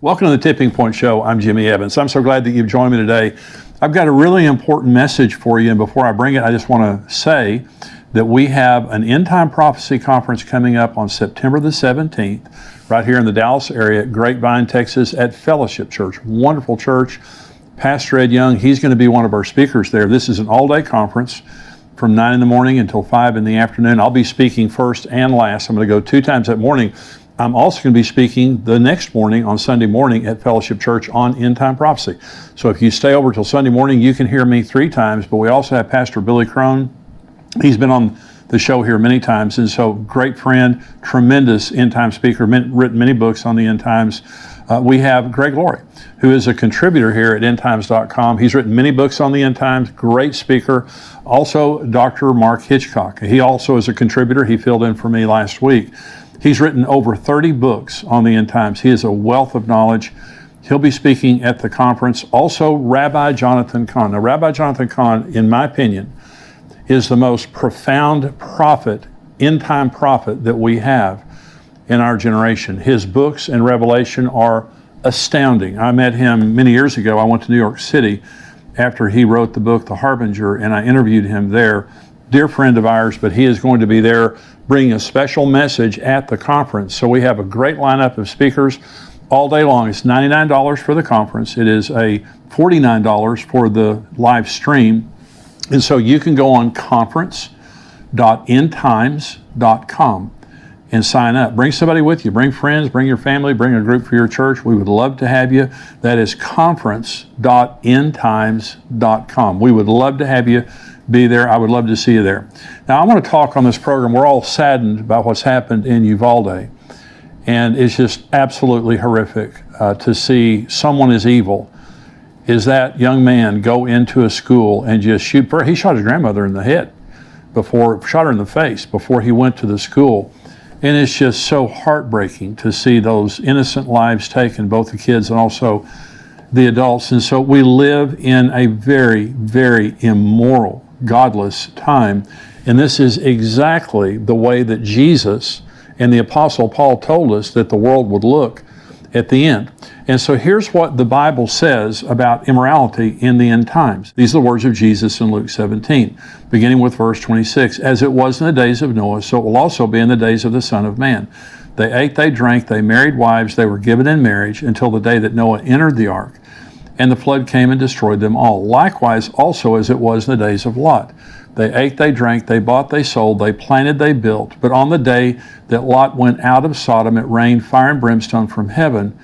Welcome to the Tipping Point Show. I'm Jimmy Evans. I'm so glad that you've joined me today. I've got a really important message for you, and before I bring it, I just want to say that we have an End Time Prophecy Conference coming up on September the 17th, right here in the Dallas area at Grapevine, Texas, at Fellowship Church. Wonderful church. Pastor Ed Young, he's going to be one of our speakers there. This is an all-day conference from 9 in the morning until 5 in the afternoon. I'll be speaking first and last. I'm going to go 2 times that morning. I'm also going to be speaking the next morning on Sunday morning at Fellowship Church on End Time Prophecy. So if you stay over till Sunday morning, you can hear me 3 times, but we also have Pastor Billy Crone. He's been on the show here many times, and so great friend, tremendous end time speaker, written many books on the end times. We have Greg Laurie, who is a contributor here at endtimes.com. He's written many books on the end times, great speaker. Also, Dr. Mark Hitchcock. He also is a contributor. He filled in for me last week. He's written over 30 books on the end times. He is a wealth of knowledge. He'll be speaking at the conference. Also, Rabbi Jonathan Cahn. Now, Rabbi Jonathan Cahn, in my opinion, is the most profound prophet, end-time prophet that we have in our generation. His books and revelation are astounding. I met him many years ago. I went to New York City after he wrote the book, The Harbinger, and I interviewed him there. Dear friend of ours, but he is going to be there bringing a special message at the conference. So we have a great lineup of speakers all day long. It's $99 for the conference. It is a $49 for the live stream. And so you can go on conference.endtimes.com and sign up. Bring somebody with you. Bring friends, bring your family, bring a group for your church. We would love to have you. That is conference.endtimes.com. We would love to have you be there. I would love to see you there. Now, I want to talk on this program. We're all saddened by what's happened in Uvalde. And it's just absolutely horrific to see someone as evil as that young man go into a school and just shoot. He shot his grandmother in the head shot her in the face before he went to the school. And it's just so heartbreaking to see those innocent lives taken, both the kids and also the adults. And so we live in a very, very immoral, godless time. And this is exactly the way that Jesus and the Apostle Paul told us that the world would look at the end. And so here's what the Bible says about immorality in the end times. These are the words of Jesus in Luke 17, beginning with verse 26. As it was in the days of Noah, so it will also be in the days of the Son of Man. They ate, they drank, they married wives, they were given in marriage until the day that Noah entered the ark, and the flood came and destroyed them all. Likewise also as it was in the days of Lot. They ate, they drank, they bought, they sold, they planted, they built. But on the day that Lot went out of Sodom, it rained fire and brimstone from heaven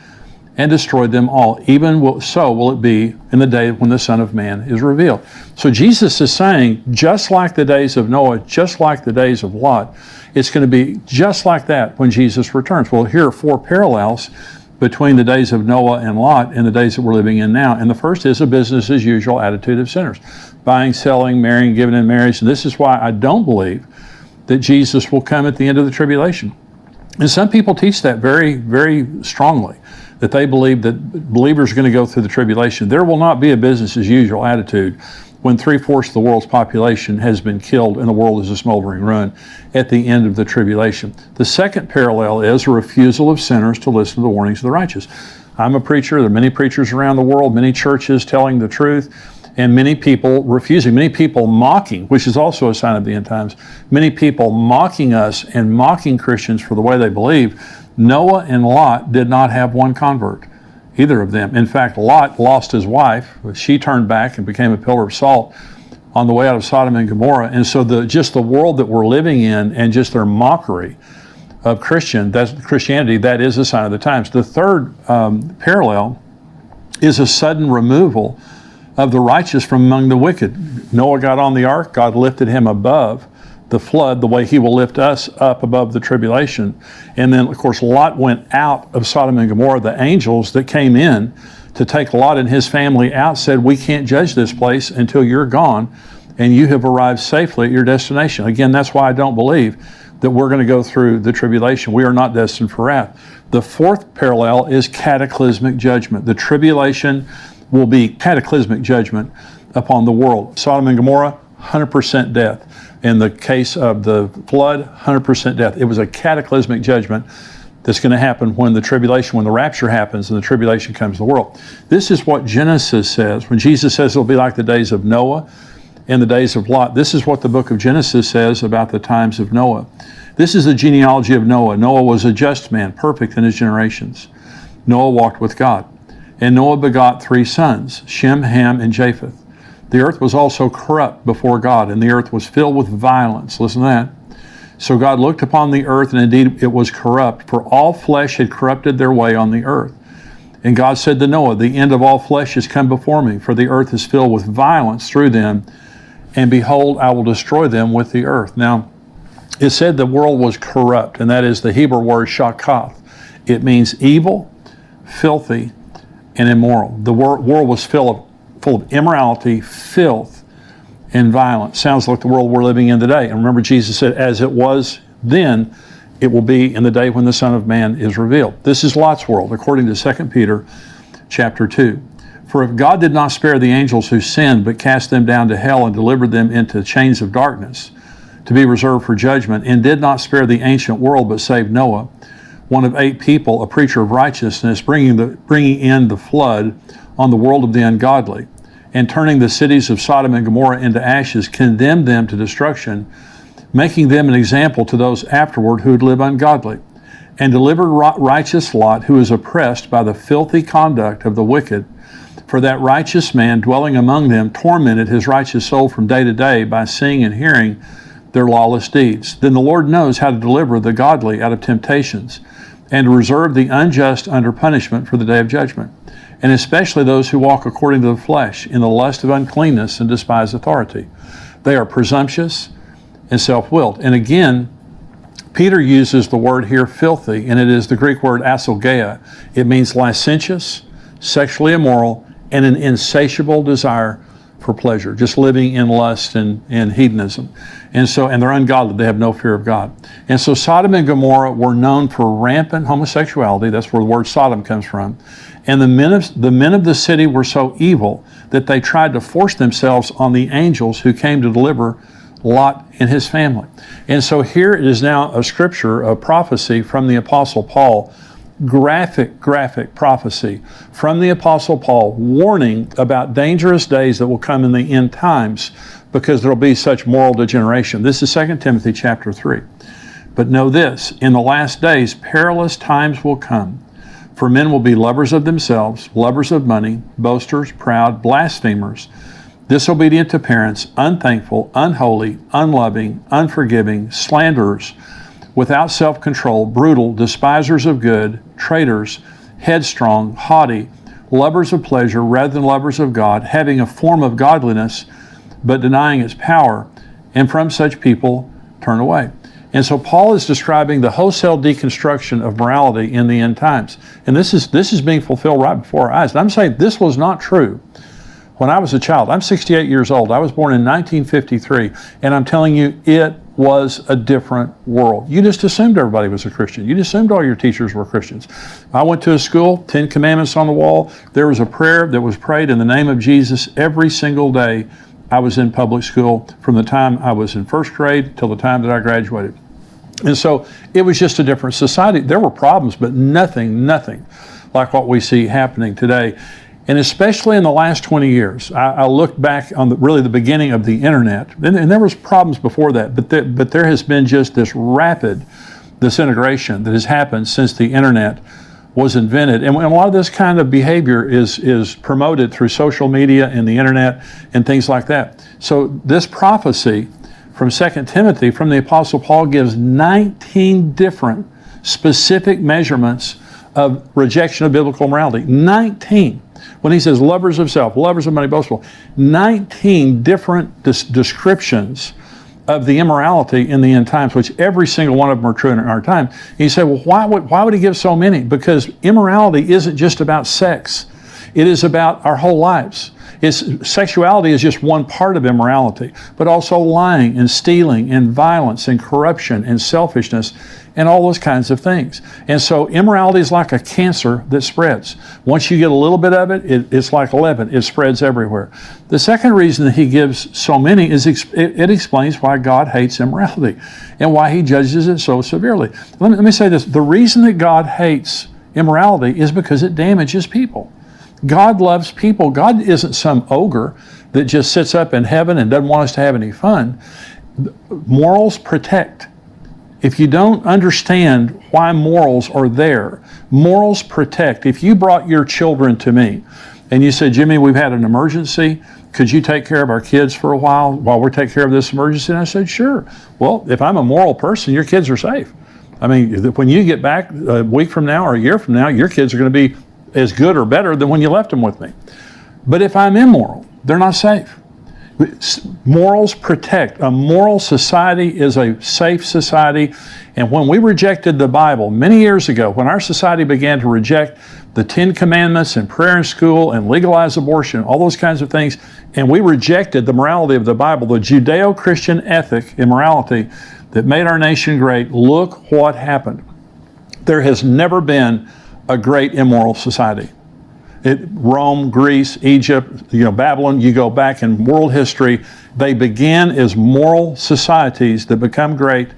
and destroyed them all. Even so will it be in the day when the Son of Man is revealed. So Jesus is saying, just like the days of Noah, just like the days of Lot, it's going to be just like that when Jesus returns. Well, here are 4 parallels between the days of Noah and Lot and the days that we're living in now. And the first is a business as usual attitude of sinners. Buying, selling, marrying, giving in marriage. And this is why I don't believe that Jesus will come at the end of the tribulation. And some people teach that very, very strongly, that they believe that believers are going to go through the tribulation. There will not be a business as usual attitude when 3/4 of the world's population has been killed and the world is a smoldering ruin at the end of the tribulation. The second parallel is a refusal of sinners to listen to the warnings of the righteous. I'm a preacher. There are many preachers around the world, many churches telling the truth, and many people refusing, many people mocking, which is also a sign of the end times, many people mocking us and mocking Christians for the way they believe. Noah and Lot did not have one convert, either of them. In fact, Lot lost his wife. She turned back and became a pillar of salt on the way out of Sodom and Gomorrah. And so just the world that we're living in and just their mockery of Christianity, that is a sign of the times. The third parallel is a sudden removal of the righteous from among the wicked. Noah got on the ark. God lifted him above the flood the way he will lift us up above the tribulation. And then, of course, Lot went out of Sodom and Gomorrah. The angels that came in to take Lot and his family out said, we can't judge this place until you're gone and you have arrived safely at your destination. Again, that's why I don't believe that we're going to go through the tribulation. We are not destined for wrath. The fourth parallel is cataclysmic judgment. The tribulation will be cataclysmic judgment upon the world. Sodom and Gomorrah, 100% death. In the case of the flood, 100% death. It was a cataclysmic judgment that's going to happen when the tribulation, when the rapture happens and the tribulation comes to the world. This is what Genesis says. When Jesus says it'll be like the days of Noah and the days of Lot, this is what the book of Genesis says about the times of Noah. This is the genealogy of Noah. Noah was a just man, perfect in his generations. Noah walked with God. And Noah begot 3 sons, Shem, Ham, and Japheth. The earth was also corrupt before God, and the earth was filled with violence. Listen to that. So God looked upon the earth, and indeed it was corrupt, for all flesh had corrupted their way on the earth. And God said to Noah, the end of all flesh is come before me, for the earth is filled with violence through them, and behold, I will destroy them with the earth. Now, it said the world was corrupt, and that is the Hebrew word shakath. It means evil, filthy, and immoral. The world was full of immorality, filth, and violence. Sounds like the world we're living in today. And remember, Jesus said, as it was then, it will be in the day when the Son of Man is revealed. This is Lot's world, according to 2 Peter chapter 2. For if God did not spare the angels who sinned, but cast them down to hell and delivered them into chains of darkness, to be reserved for judgment, and did not spare the ancient world, but saved Noah, one of 8 people, a preacher of righteousness, bringing in the flood on the world of the ungodly, and turning the cities of Sodom and Gomorrah into ashes, condemned them to destruction, making them an example to those afterward who would live ungodly, and delivered righteous Lot, who is oppressed by the filthy conduct of the wicked. For that righteous man dwelling among them tormented his righteous soul from day to day by seeing and hearing their lawless deeds. Then the Lord knows how to deliver the godly out of temptations, and to reserve the unjust under punishment for the day of judgment, and especially those who walk according to the flesh, in the lust of uncleanness and despise authority. They are presumptuous and self-willed. And again, Peter uses the word here, filthy, and it is the Greek word asolgeia. It means licentious, sexually immoral, and an insatiable desire for pleasure, just living in lust and hedonism. And they're ungodly, they have no fear of God. And so Sodom and Gomorrah were known for rampant homosexuality. That's where the word Sodom comes from. And the men of the city were so evil that they tried to force themselves on the angels who came to deliver Lot and his family. And so here it is now a scripture, a prophecy from the Apostle Paul, graphic prophecy from the Apostle Paul, warning about dangerous days that will come in the end times because there will be such moral degeneration. This is 2 Timothy chapter 3. But know this, in the last days perilous times will come, for men will be lovers of themselves, lovers of money, boasters, proud, blasphemers, disobedient to parents, unthankful, unholy, unloving, unforgiving, slanderers, without self-control, brutal, despisers of good, traitors, headstrong, haughty, lovers of pleasure rather than lovers of God, having a form of godliness, but denying its power, and from such people turn away. And so Paul is describing the wholesale deconstruction of morality in the end times. And this is being fulfilled right before our eyes. And I'm saying this was not true when I was a child. I'm 68 years old. I was born in 1953. And I'm telling you, it was a different world. You just assumed everybody was a Christian. You just assumed all your teachers were Christians. I went to a school, 10 Commandments on the wall. There was a prayer that was prayed in the name of Jesus every single day I was in public school, from the time I was in first grade till the time that I graduated. And so it was just a different society. There were problems, but nothing like what we see happening today. And especially in the last 20 years, I looked back on the beginning of the internet, and there was problems before that, but there has been just this rapid disintegration that has happened since the internet was invented. And a lot of this kind of behavior is promoted through social media and the internet and things like that. So this prophecy from 2 Timothy from the Apostle Paul gives 19 different specific measurements of rejection of biblical morality. 19. When he says lovers of self, lovers of money, boastful, 19 different descriptions of the immorality in the end times, which every single one of them are true in our time. And you say, well, why would he give so many? Because immorality isn't just about sex. It is about our whole lives. Sexuality is just one part of immorality, but also lying and stealing and violence and corruption and selfishness and all those kinds of things. And so immorality is like a cancer that spreads. Once you get a little bit of it, it's like leaven. It spreads everywhere. The second reason that he gives so many is it explains why God hates immorality and why he judges it so severely. Let me say this. The reason that God hates immorality is because it damages people. God loves people. God isn't some ogre that just sits up in heaven and doesn't want us to have any fun. Morals protect. If you don't understand why morals are there, morals protect. If you brought your children to me and you said, Jimmy, we've had an emergency, could you take care of our kids for a while we're taking care of this emergency? And I said, sure. Well, if I'm a moral person, your kids are safe. I mean, when you get back a week from now or a year from now, your kids are going to be as good or better than when you left them with me. But if I'm immoral, they're not safe. Morals protect. A moral society is a safe society. And when we rejected the Bible many years ago, when our society began to reject the 10 Commandments and prayer in school and legalize abortion, all those kinds of things, and we rejected the morality of the Bible, the Judeo-Christian ethic, immorality, that made our nation great, look what happened. There has never been a great immoral society. Rome, Greece, Egypt, Babylon, you go back in world history, they began as moral societies that become great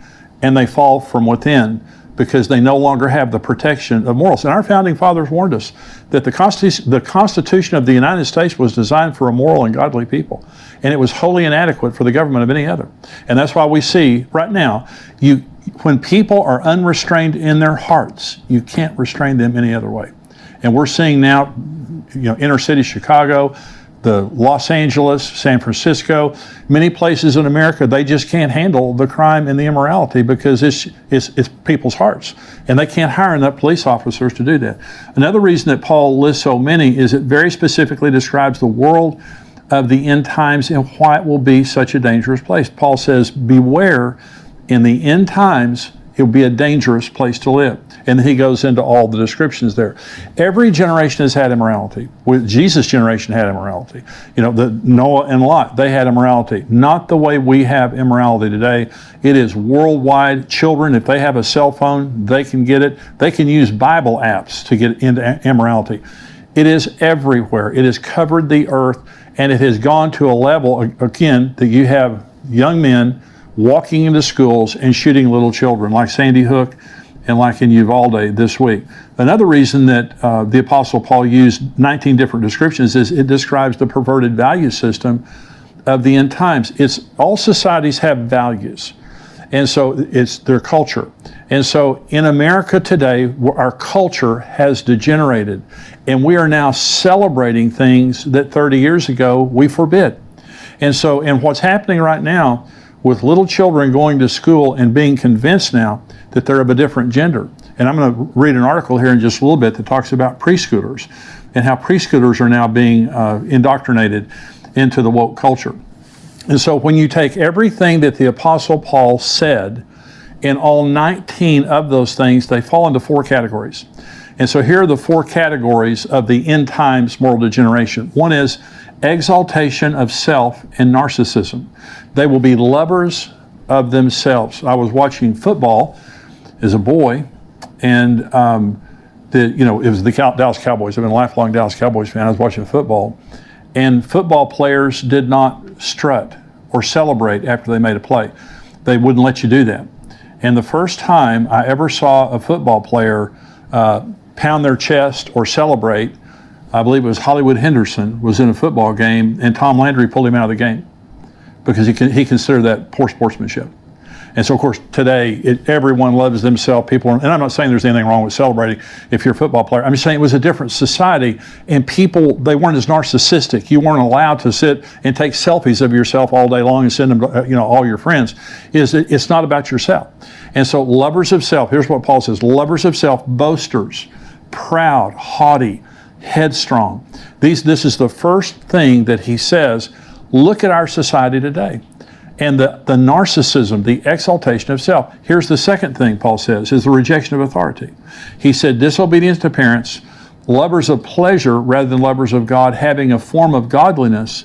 and they fall from within because they no longer have the protection of morals. And our founding fathers warned us that the Constitution of the United States was designed for a moral and godly people. And it was wholly inadequate for the government of any other. And that's why we see right now, when people are unrestrained in their hearts, you can't restrain them any other way. And we're seeing now, inner city Chicago, the Los Angeles, San Francisco, many places in America, they just can't handle the crime and the immorality because it's people's hearts. And they can't hire enough police officers to do that. Another reason that Paul lists so many is it very specifically describes the world of the end times and why it will be such a dangerous place. Paul says, beware, in the end times, it will be a dangerous place to live. And he goes into all the descriptions there. Every generation has had immorality. Jesus' generation had immorality. The Noah and Lot, they had immorality. Not the way we have immorality today. It is worldwide. Children, if they have a cell phone, they can get it. They can use Bible apps to get into immorality. It is everywhere. It has covered the earth, and it has gone to a level, again, that you have young men walking into schools and shooting little children, like Sandy Hook and like in Uvalde this week. Another reason that the Apostle Paul used 19 different descriptions is it describes the perverted value system of the end times. All societies have values, and so it's their culture. And so in America today, our culture has degenerated, and we are now celebrating things that 30 years ago we forbid. And what's happening right now with little children going to school and being convinced now that they're of a different gender. And I'm going to read an article here in just a little bit that talks about preschoolers and how preschoolers are now being indoctrinated into the woke culture. And so when you take everything that the Apostle Paul said, in all 19 of those things, they fall into 4 categories. And so here are the 4 categories of the end times moral degeneration. One is exaltation of self and narcissism. They will be lovers of themselves. I was watching football as a boy, and it was the Dallas Cowboys. I've been a lifelong Dallas Cowboys fan. I was watching football, and football players did not strut or celebrate after they made a play. They wouldn't let you do that. And the first time I ever saw a football player pound their chest or celebrate, I believe it was Hollywood Henderson was in a football game, and Tom Landry pulled him out of the game because he considered that poor sportsmanship. And so, of course, today, everyone loves themselves. And I'm not saying there's anything wrong with celebrating if you're a football player. I'm just saying it was a different society, and people, they weren't as narcissistic. You weren't allowed to sit and take selfies of yourself all day long and send them to all your friends. It's not about yourself. And so, lovers of self, here's what Paul says, lovers of self, boasters, proud, haughty, headstrong. This is the first thing that he says. Look at our society today. And the narcissism, the exaltation of self. Here's the second thing Paul says, is the rejection of authority. He said disobedience to parents, lovers of pleasure rather than lovers of God, having a form of godliness,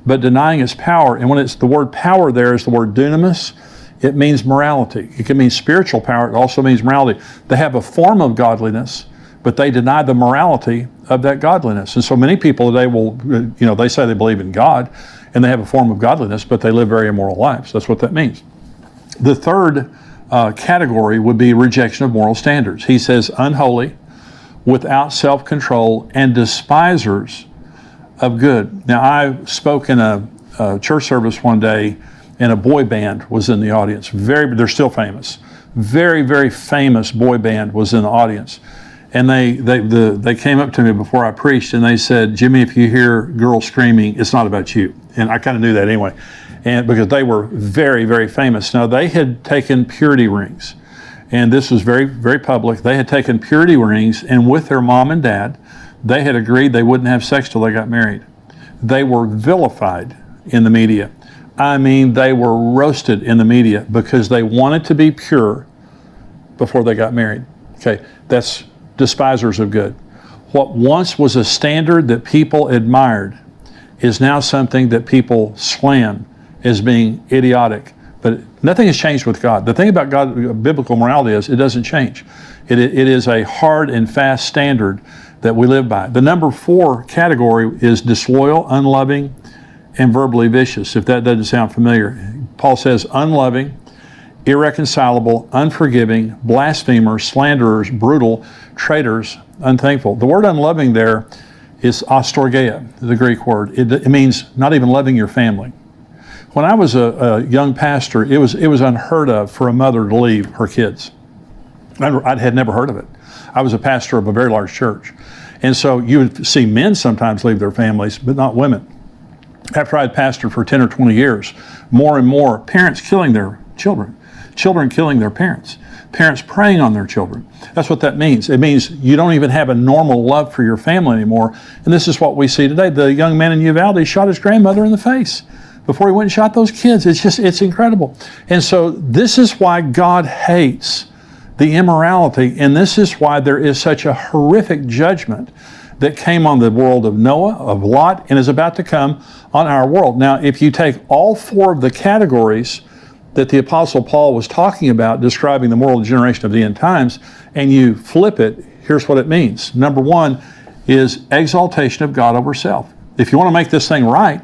but denying its power. And when it's the word power there is the word dunamis, it means morality. It can mean spiritual power. It also means morality. They have a form of godliness, but they deny the morality of that godliness. And so many people today will, they say they believe in God and they have a form of godliness, but they live very immoral lives. That's what that means. The third category would be rejection of moral standards. He says unholy, without self-control, and despisers of good. Now, I spoke in a church service one day, and a boy band was in the audience. They're still famous. Very, very famous boy band was in the audience. And they came up to me before I preached, and they said, Jimmy, if you hear girls screaming, it's not about you. And I kind of knew that anyway, and because they were very, very famous. Now, they had taken purity rings, and this was very, very public. They had taken purity rings, and with their mom and dad, they had agreed they wouldn't have sex till they got married. They were vilified in the media. I mean, they were roasted in the media because they wanted to be pure before they got married. Okay, that's despisers of good. What once was a standard that people admired is now something that people slam as being idiotic. But nothing has changed with God. The thing about God, biblical morality is it doesn't change. It is a hard and fast standard that we live by. The number 4 category is disloyal, unloving, and verbally vicious, if that doesn't sound familiar. Paul says unloving, irreconcilable, unforgiving, blasphemers, slanderers, brutal, traitors, unthankful. The word unloving there is astorgeia, the Greek word. It means not even loving your family. When I was a young pastor, it was unheard of for a mother to leave her kids. I had never heard of it. I was a pastor of a very large church. And so you would see men sometimes leave their families, but not women. After I had pastored for 10 or 20 years, more and more parents killing their children, children killing their parents, parents preying on their children. That's what that means. It means you don't even have a normal love for your family anymore. And this is what we see today. The young man in Uvalde shot his grandmother in the face before he went and shot those kids. It's incredible. And so this is why God hates the immorality, and this is why there is such a horrific judgment that came on the world of Noah, of Lot, and is about to come on our world. Now, if you take all 4 of the categories that the Apostle Paul was talking about, describing the moral generation of the end times, and you flip it, here's what it means. Number 1 is exaltation of God over self. If you want to make this thing right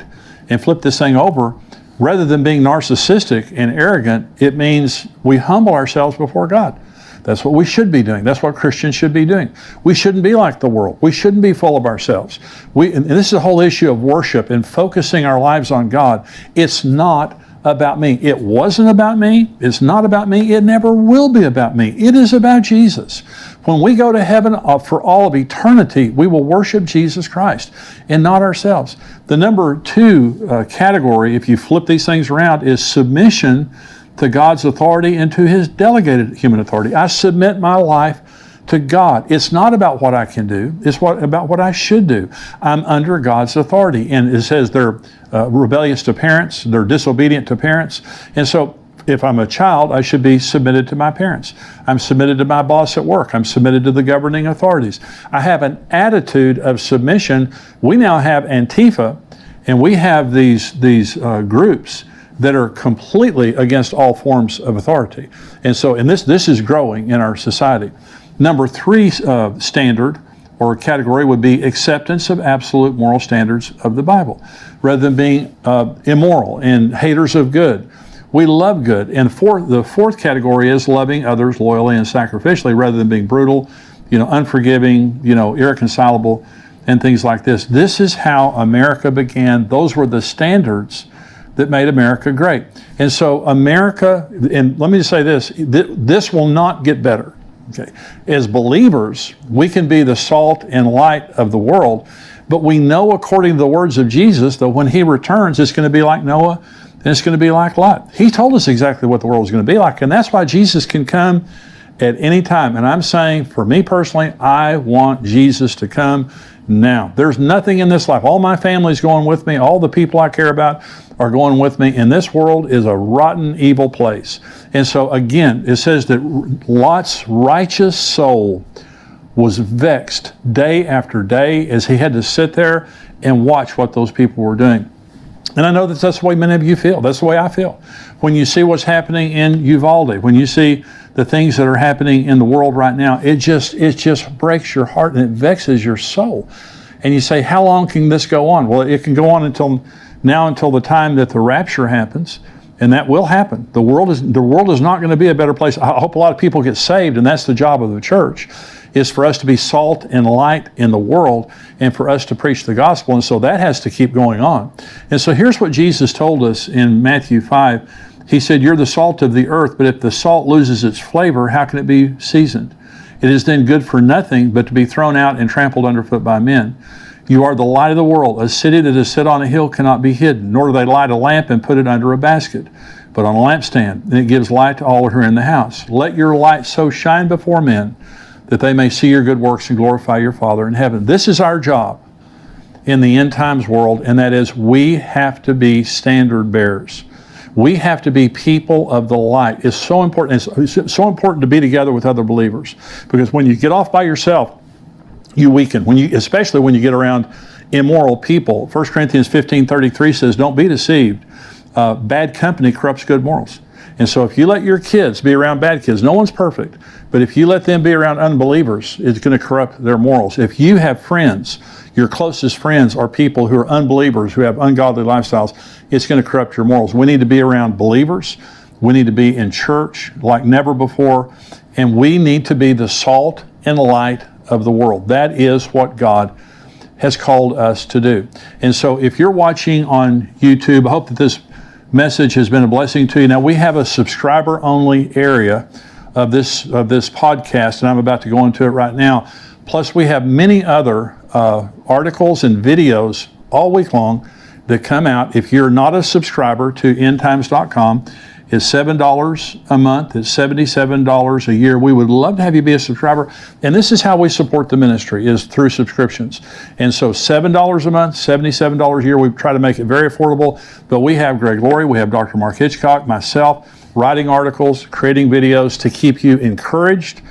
and flip this thing over, rather than being narcissistic and arrogant, it means we humble ourselves before God. That's what we should be doing. That's what Christians should be doing. We shouldn't be like the world. We shouldn't be full of ourselves. And this is the whole issue of worship and focusing our lives on God. It's not about me. It wasn't about me. It's not about me. It never will be about me. It is about Jesus. When we go to heaven for all of eternity, we will worship Jesus Christ and not ourselves. The number 2 category, if you flip these things around, is submission to God's authority and to His delegated human authority. I submit my life to God. It's not about what I can do. It's about what I should do. I'm under God's authority. And it says they're rebellious to parents. They're disobedient to parents. And so if I'm a child, I should be submitted to my parents. I'm submitted to my boss at work. I'm submitted to the governing authorities. I have an attitude of submission. We now have Antifa, and we have these groups that are completely against all forms of authority. And this is growing in our society. Number 3 standard or category would be acceptance of absolute moral standards of the Bible, rather than being immoral and haters of good. We love good. And the 4th category is loving others loyally and sacrificially, rather than being brutal, unforgiving, irreconcilable, and things like this. This is how America began. Those were the standards that made America great. And so America, and let me just say this, this will not get better. Okay. As believers, we can be the salt and light of the world, but we know according to the words of Jesus that when He returns, it's going to be like Noah and it's going to be like Lot. He told us exactly what the world is going to be like, and that's why Jesus can come at any time. And I'm saying, for me personally, I want Jesus to come now. There's nothing in this life. All my family's going with me. All the people I care about are going with me. And this world is a rotten, evil place. And so again, it says that Lot's righteous soul was vexed day after day as he had to sit there and watch what those people were doing. And I know that that's the way many of you feel. That's the way I feel. When you see what's happening in Uvalde, when you see the things that are happening in the world right now, it just breaks your heart and it vexes your soul. And you say, how long can this go on? Well, it can go on until the time that the rapture happens, and that will happen. The world is not going to be a better place. I hope a lot of people get saved, and that's the job of the church, is for us to be salt and light in the world and for us to preach the gospel. And so that has to keep going on. And so here's what Jesus told us in Matthew 5. He said, you're the salt of the earth, but if the salt loses its flavor, how can it be seasoned? It is then good for nothing but to be thrown out and trampled underfoot by men. You are the light of the world. A city that is set on a hill cannot be hidden, nor do they light a lamp and put it under a basket, but on a lampstand, and it gives light to all who are in the house. Let your light so shine before men that they may see your good works and glorify your Father in heaven. This is our job in the end times world, and that is we have to be standard bearers. We have to be people of the light. It's so important. It's so important to be together with other believers, because when you get off by yourself, you weaken. Especially when you get around immoral people. 1 Corinthians 15:33 says, don't be deceived. Bad company corrupts good morals. And so if you let your kids be around bad kids, no one's perfect, but if you let them be around unbelievers, it's going to corrupt their morals. If you have friends, your closest friends are people who are unbelievers, who have ungodly lifestyles, it's going to corrupt your morals. We need to be around believers. We need to be in church like never before. And we need to be the salt and light of the world. That is what God has called us to do. And so if you're watching on YouTube, I hope that this message has been a blessing to you. Now, we have a subscriber-only area of this podcast, and I'm about to go into it right now. Plus, we have many other articles and videos all week long that come out. If you're not a subscriber to endtimes.com, it's $7 a month. It's $77 a year. We would love to have you be a subscriber. And this is how we support the ministry, is through subscriptions. And so $7 a month, $77 a year. We try to make it very affordable. But we have Greg Laurie, we have Dr. Mark Hitchcock, myself, writing articles, creating videos to keep you encouraged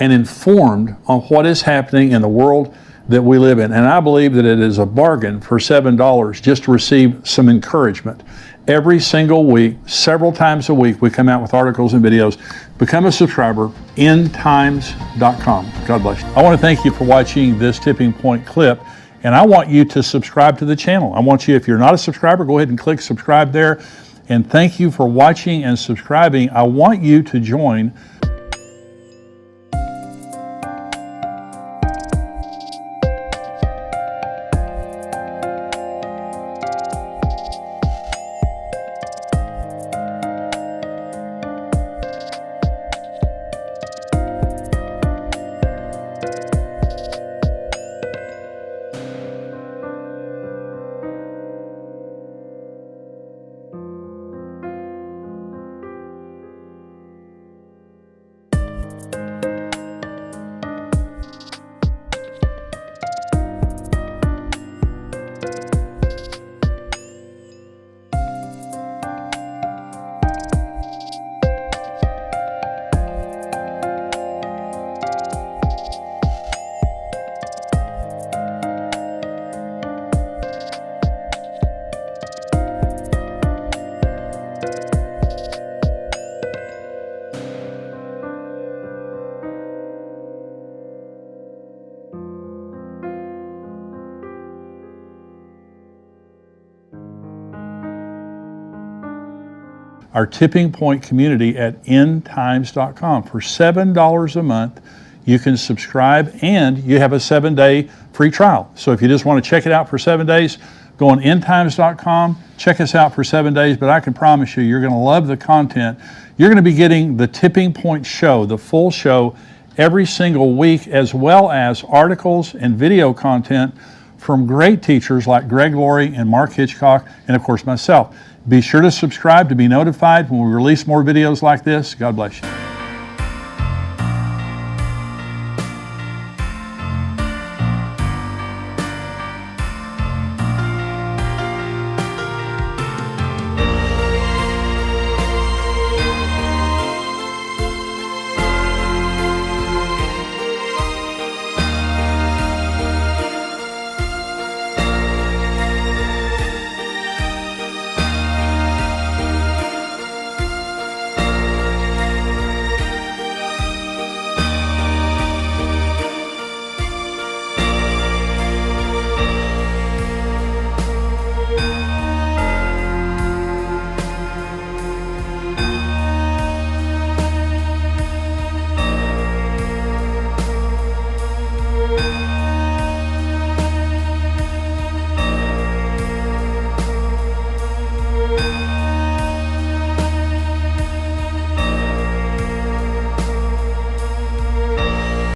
and informed on what is happening in the world that we live in. And I believe that it is a bargain for $7 just to receive some encouragement. Every single week, several times a week, we come out with articles and videos. Become a subscriber, endtimes.com. God bless you. I want to thank you for watching this Tipping Point clip, and I want you to subscribe to the channel. I want you, if you're not a subscriber, go ahead and click subscribe there. And thank you for watching and subscribing. I want you to join our Tipping Point community at endtimes.com. For $7 a month, you can subscribe, and you have a 7-day free trial. So if you just want to check it out for 7 days, go on endtimes.com, check us out for 7 days, but I can promise you, you're going to love the content. You're going to be getting the Tipping Point show, the full show, every single week, as well as articles and video content from great teachers like Greg Laurie and Mark Hitchcock, and of course myself. Be sure to subscribe to be notified when we release more videos like this. God bless you.